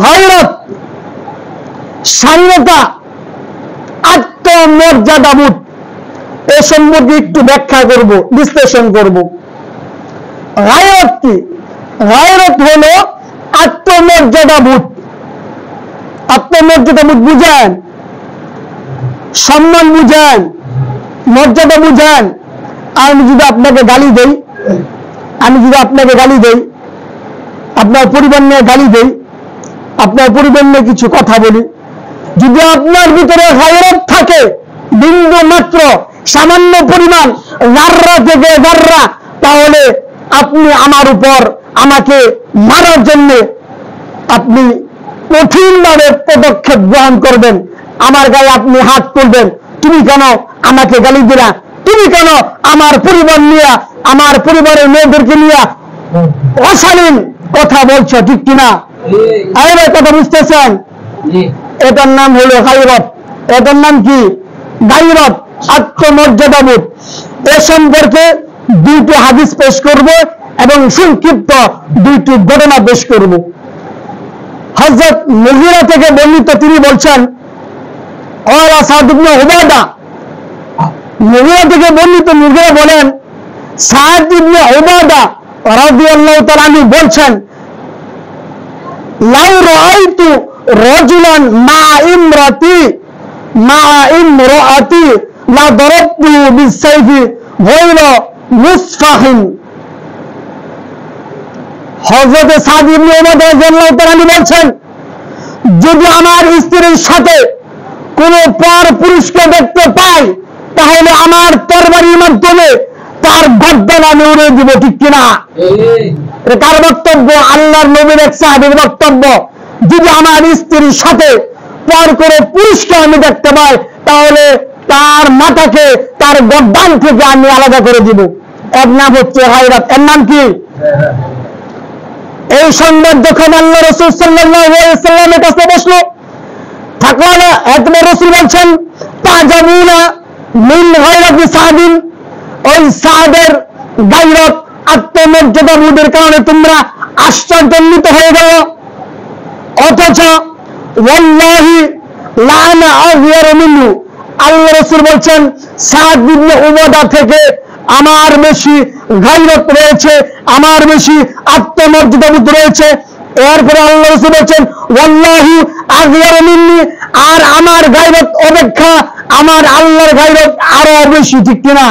গায়রত, স্বাধীনতা, আত্মমর্যাদাবোধ, এ সম্পর্কে একটু ব্যাখ্যা করব, বিশ্লেষণ করব। গায়রত কি? গায়রত হলো আত্মমর্যাদাবোধ। আত্মমর্যাদাবোধ বুঝেন, সম্মান বুঝেন, মর্যাদা বুঝেন। আমি যদি আপনাকে গালি দেই, আপনার পরিবার নিয়ে গালি দেই, আপনার পরিবার নিয়ে কিছু কথা বলি, যদি আপনার ভিতরে গায়রত থাকে বিন্দু মাত্র, সামান্য পরিমাণ, যাররা থেকে যাররা, তাহলে আপনি আমার উপর আমাকে মারার জন্য আপনি কঠিনভাবে পদক্ষেপ গ্রহণ করবেন। আমার গায়ে আপনি হাত তুলবেন, তুমি কেন আমাকে গালি দিলা, তুমি কেন আমার পরিবার নিয়ে, আমার পরিবারের মেয়েদেরকে নিয়ে অশালীন কথা বলছো, ঠিক কিনা? আরে কথা বুঝতেছেন? এটার নাম হলো গায়রত। এটার নাম কি? গায়রত, আত্মমর্যাদাবোধ। এ সম্পর্কে দুইটি হাদিস পেশ করব এবং সংক্ষিপ্ত দুইটি ঘটনা পেশ করব। হযরত মুগীরা থেকে বর্ণিত, তিনি বলছেন, ওয়া সাদ ইবনে উবাদা, মুগীরা থেকে বর্ণিত, মুগীরা বলেন, সাদ ইবনে উবাদা রাদিয়াল্লাহু তাআলা আনহু বলছেন, লাউ রাআইতু রাজুলান মা ইমরাতি লা দারাবতু বিসাইফি গায়রা মুসফাহিন। হযরত সাদ ইবনে উবাদা রাদিয়াল্লাহু তাআলা আনহু বলছেন, যদি আমার স্ত্রীর সাথে কোন পর পুরুষকে দেখতে পাই, তাহলে আমার তরবারির মাধ্যমে তার গর্দান আমি উড়িয়ে দিব, ঠিক কিনা? কার বক্তব্য? আল্লাহর নবীর এক সাহাবীর বক্তব্য। যদি আমার স্ত্রীর সাথে পর করে পুরুষকে আমি দেখতে পাই, তাহলে তার মাথাকে তার গর্দান থেকে আমি আলাদা করে দিব। এর নাম হচ্ছে গায়রত। এর নাম কি? এই সংবাদ যখন আল্লাহ রাসূল সাল্লাল্লাহু আলাইহি ওয়াসাল্লামের কাছে বসলো, থাকলো, একবার রাসূল বলছেন, তাজাবুনা মিন গায়রাতি সাদিন, ওই সাদের গায়রত, আত্মমর্যাদাবোধের কারণে তোমরা আশ্চর্যান্বিত হয়ে গেল। অথচ ওয়াল্লাহি লা আনা আগয়ারু মিনহু, আল্লাহ রাসূল বলছেন, সাদ ইবনে উবাদা থেকে আমার বেশি গায়রত রয়েছে, আমার বেশি আত্মমর্যাদাবোধ রয়েছে। এরপরে আল্লাহ রাসূল বলছেন, ওয়াল্লাহি আগয়ারু মিন্নি, আর আমার গায়রত অপেক্ষা আমার আল্লাহর গায়রত আরো বেশি, ঠিক কিনা?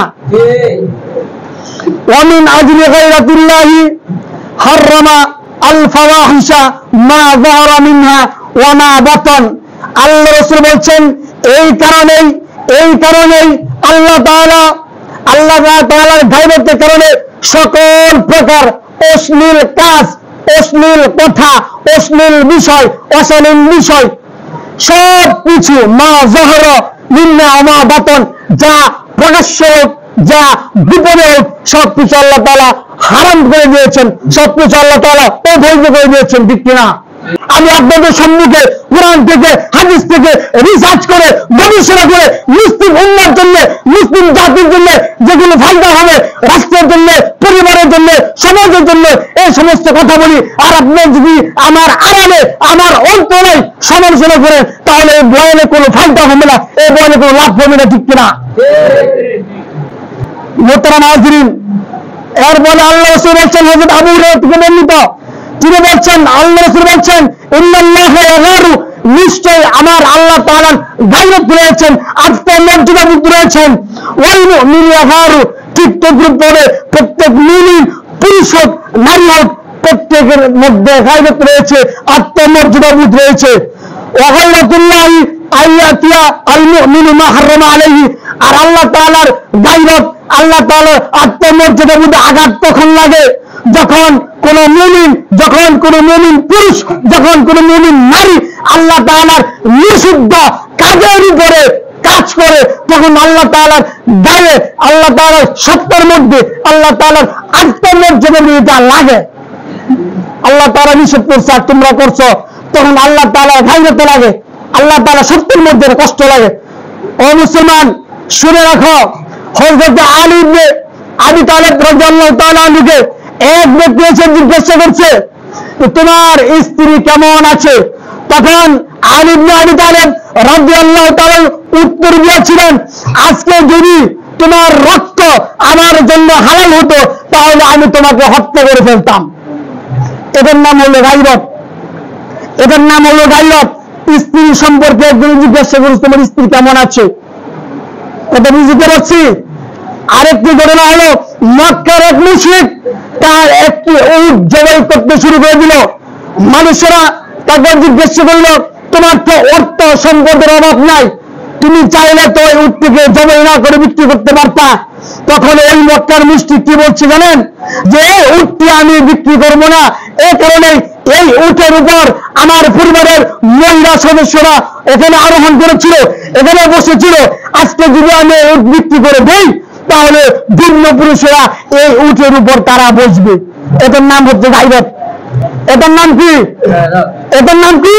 ওয়া মিন আজলি গায়রাতিল্লাহি হারামা আল ফাওয়াহিশা মা যাহারা মিনহা ওয়া মা বাতান। আল্লাহ রাসূল বলছেন, এই কারণেই আল্লাহ তাআলার গায়রতের কারণে সকল প্রকার অশ্লীল কাজ, অশ্লীল কথা, অশ্লীল বিষয়, অশালীন বিষয় সব কিছু, মা যাহারা মিনহা ওয়া মা বাতান, যা প্রকাশ্য যা গোপনে, সবকিছু আল্লাহ তাআলা হারাম করে দিয়েছেন, সবকিছু আল্লাহ তাআলা অবৈধ করে দিয়েছেন, ঠিক কিনা? আমি আপনাদের সম্মুখে কোরআন থেকে, হাদিস থেকে রিসার্চ করে, গবেষণা করে মুসলিম উম্মার জন্য, মুসলিম জাতির জন্য যেগুলো ফায়দা হবে, রাষ্ট্রের জন্য, পরিবারের জন্য, সমাজের জন্য, এই সমস্ত কথা বলি। আর আপনি যদি আমার আড়ালে, আমার অন্তরে সমালোচনা করেন, তাহলে এই বয়ানে কোনো ফায়দা হবে না, এই বয়ানে কোনো লাভ হবে না, ঠিক কিনা? মোহতারাম হাজিরিন, এর বলে আল্লাহ রাসূল বলছেন, হযরত আবু হুরায়রা থেকে বর্ণিত, তিনি বলছেন, আল্লাহ রাসূল বলছেন, ইন্নাল্লাহা ইয়াগহারু, নিশ্চয় আমার আল্লাহ তাআলার গায়রত রয়েছেন, আত্মমর্যাদাবোধ রয়েছেন। ওয়াল মুমিনু ইয়াগহারু, ঠিক তদ্রুপভাবে প্রত্যেক মুমিন, পুরুষ হোক নারী হোক, প্রত্যেকের মধ্যে গায়রত রয়েছে, আত্মমর্যাদাবোধ রয়েছে। ওয়া গায়রাতুল্লাহি আইয়াতিয়া আল মুমিনু মা হারামা আলাইহি, আর আল্লাহ তাআলার গায়রত, আল্লাহ তাআলার আত্মমর্যাদাবোধে আঘাত তখন লাগে যখন কোন মুমিন পুরুষ, যখন কোন মুমিন নারী আল্লাহ তাআলার নিষিদ্ধ কাজের উপরে কাজ করে, তখন আল্লাহ তাআলার গায়ে, আল্লাহ তাআলার সত্তার মধ্যে আল্লাহ তাআলার আত্মমর্যাদাবোধটা লাগে। আল্লাহ তাআলা নিষেধ করছে আর তোমরা করছো, তখন আল্লাহ তাআলার গায়রত লাগে, আল্লাহ তাআলা সত্যের মধ্যে কষ্ট লাগে। ও মুসলমান, শুনে রাখো, হযরত আলী ইবনে আবি তালেব রাদিয়াল্লাহু তাআলা আনহুকে এক ব্যক্তি এসে জিজ্ঞাসা করছে, তোমার স্ত্রী কেমন আছে? তখন আলী ইবনে আবি তালেব রাদিয়াল্লাহু তাআলা উত্তর দিয়েছিলেন, আজকে যদি তোমার রক্ত আমার জন্য হালাল হতো তাহলে আমি তোমাকে হত্যা করে ফেলতাম। এটার নাম হলো গায়রত। এটার নাম হলো গায়রত। স্ত্রী সম্পর্কে একজন জিজ্ঞাসা করছে, তোমার স্ত্রী কেমন আছে? এটা বুঝতে পারছি। আরেকটি ঘটনা হলো, মক্কার এক মুশরিক তার একটি উট জবাই করতে শুরু করে দিল। মানুষেরা তাকে জিজ্ঞাসা করলো, তোমার তো অর্থ সম্পদের অভাব নাই, তুমি চাইলে তো ওই উটটিকে জবাই না করে বিক্রি করতে পারতা। তখন ওই মক্কার মুশরিক কি বলছে জানেন? যে এই উটটি আমি বিক্রি করবো না, এই কারণে এই উটের উপর আমার পরিবারের মহিলা সদস্যরা এখানে আরোহণ করেছিল, এখানে বসেছিল। আজকে যদি আমি উট বিক্রি করে দেই তাহলে ভিন্ন পুরুষেরা এই উটের উপর তারা বসবে। এটার নাম হচ্ছে গায়রত। এটার নাম কি? এটার নাম কি?